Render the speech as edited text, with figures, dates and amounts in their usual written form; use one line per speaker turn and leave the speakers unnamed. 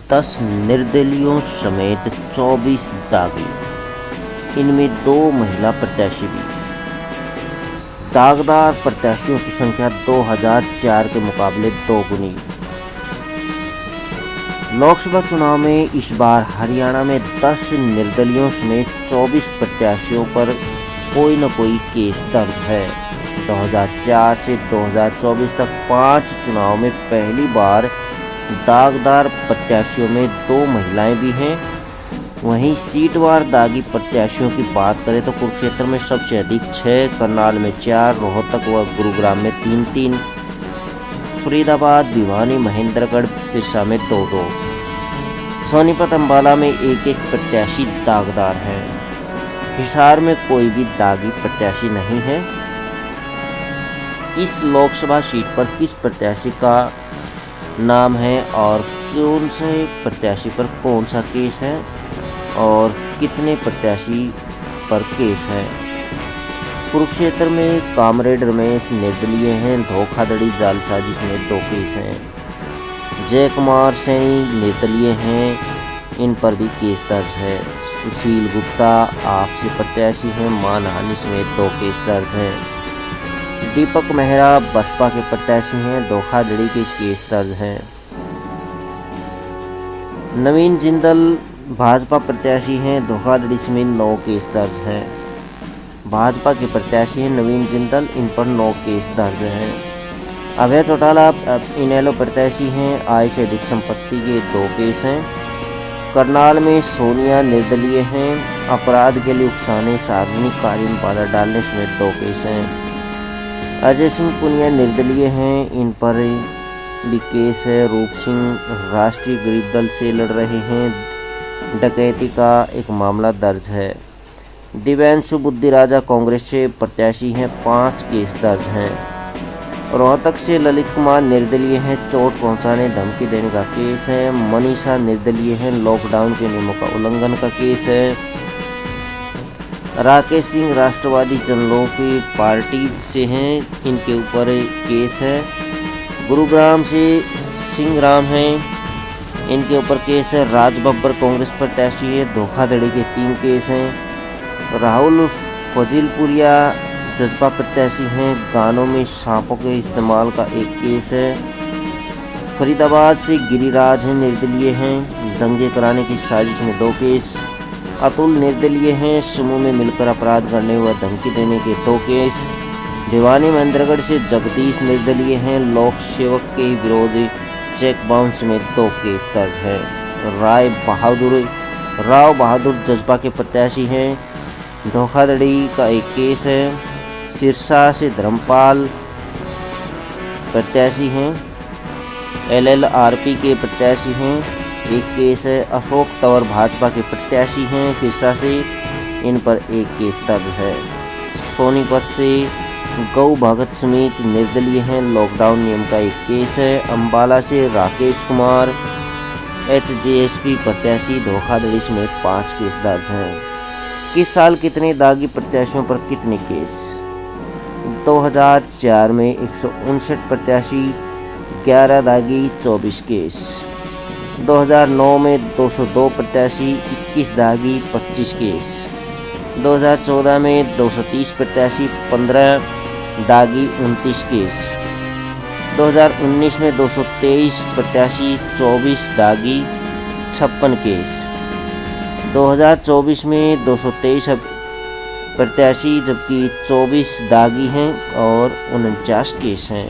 10 निर्दलीयों समेत 24 दागी, इनमें 2 महिला प्रत्याशी भी। दागदार प्रत्याशियों की संख्या 2004 के मुकाबले 2 गुनी। लोकसभा चुनाव में इस बार हरियाणा में 10 निर्दलियों समेत 24 प्रत्याशियों पर कोई न कोई केस दर्ज है। 2004 से 2024 तक 5 चुनाव में पहली बार दागदार प्रत्याशियों में 2 महिलाएं भी हैं। वहीं सीटवार दागी प्रत्याशियों की बात करें तो कुरुक्षेत्र में सबसे अधिक 6, करनाल में 4, रोहतक व गुरुग्राम में 3-3, फरीदाबाद, भिवानी, महेंद्रगढ़, सिरसा में 2-2, सोनीपत, अंबाला में 1-1 प्रत्याशी दागदार है। हिसार में कोई भी दागी प्रत्याशी नहीं है। इस लोकसभा सीट पर किस प्रत्याशी का नाम है और कौन से प्रत्याशी पर कौन सा केस है और कितने प्रत्याशी पर केस है। कुरुक्षेत्र में कामरेड रमेश निर्दलीय हैं, धोखाधड़ी जालसाजिश में 2 केस हैं। जय कुमार सैनी निर्दलीय हैं, इन पर भी केस दर्ज है। सुशील गुप्ता आपसी प्रत्याशी हैं, मानहानि समेत 2 केस दर्ज हैं। दीपक मेहरा बसपा के प्रत्याशी हैं, धोखाधड़ी के केस दर्ज हैं। नवीन जिंदल भाजपा प्रत्याशी हैं, धोखाधड़ी समेत 9 केस दर्ज हैं। भाजपा के प्रत्याशी हैं नवीन जिंदल, इन पर 9 केस दर्ज हैं। अभय चौटाला इनेलो प्रत्याशी हैं, आय से अधिक संपत्ति के 2 केस हैं। करनाल में सोनिया निर्दलीय हैं, अपराध के लिए उकसाने, सार्वजनिक कार्य में बाधा डालने समेत 2 केस हैं। अजय सिंह पुनिया निर्दलीय हैं, इन पर भी केस है। रूप सिंह राष्ट्रीय गरीब दल से लड़ रहे हैं, डकैती का एक मामला दर्ज है। दिव्यांशु बुद्धिराजा कांग्रेस से प्रत्याशी हैं, 5 केस दर्ज हैं। रोहतक से ललित कुमार निर्दलीय हैं, चोट पहुंचाने, धमकी देने का केस है। मनीषा निर्दलीय हैं, लॉकडाउन के नियमों का उल्लंघन का केस है। राकेश सिंह राष्ट्रवादी जनलोक की पार्टी से हैं, इनके ऊपर केस है। गुरुग्राम से सिंह राम हैं, इनके ऊपर केस है। राज बब्बर कांग्रेस प्रत्याशी है, धोखाधड़ी के 3 केस हैं। राहुल फजीलपुरिया जजपा प्रत्याशी हैं, गानों में सांपों के इस्तेमाल का 1 केस है। फरीदाबाद से गिरिराज हैं, निर्दलीय हैं, दंगे कराने की साजिश में 2 केस। अतुल निर्दलीय हैं, समूह में मिलकर अपराध करने व धमकी देने के 2 केस। भिवानी महेंद्रगढ़ से जगदीश निर्दलीय हैं, लोक सेवक के विरोध चेक बाउंस में 2 केस दर्ज है। राव बहादुर जजपा के प्रत्याशी हैं, धोखाधड़ी का 1 केस है। सिरसा से धर्मपाल प्रत्याशी हैं, LLRP के प्रत्याशी हैं, 1 केस है। अशोक तंवर भाजपा के प्रत्याशी हैं, सिरसा से, इन पर 1 केस दर्ज है। सोनीपत से गौ भगत सुमित निर्दलीय हैं, लॉकडाउन नियम का 1 केस है। अंबाला से राकेश कुमार HJSP प्रत्याशी, धोखाधड़ी समेत 5 केस दर्ज हैं। किस साल कितने दागी प्रत्याशियों पर कितने केस? 2004 में 159 प्रत्याशी, 11 दागी, 24 केस। 2009 में 202 प्रत्याशी, 21 दागी, 25 केस। 2014 में 230 प्रत्याशी, 15 दागी, 29 केस। 2019 में 223 प्रत्याशी, 24 दागी, 56 केस। 2024 में 223 प्रत्याशी जबकि 24 दागी हैं और 49 केस हैं।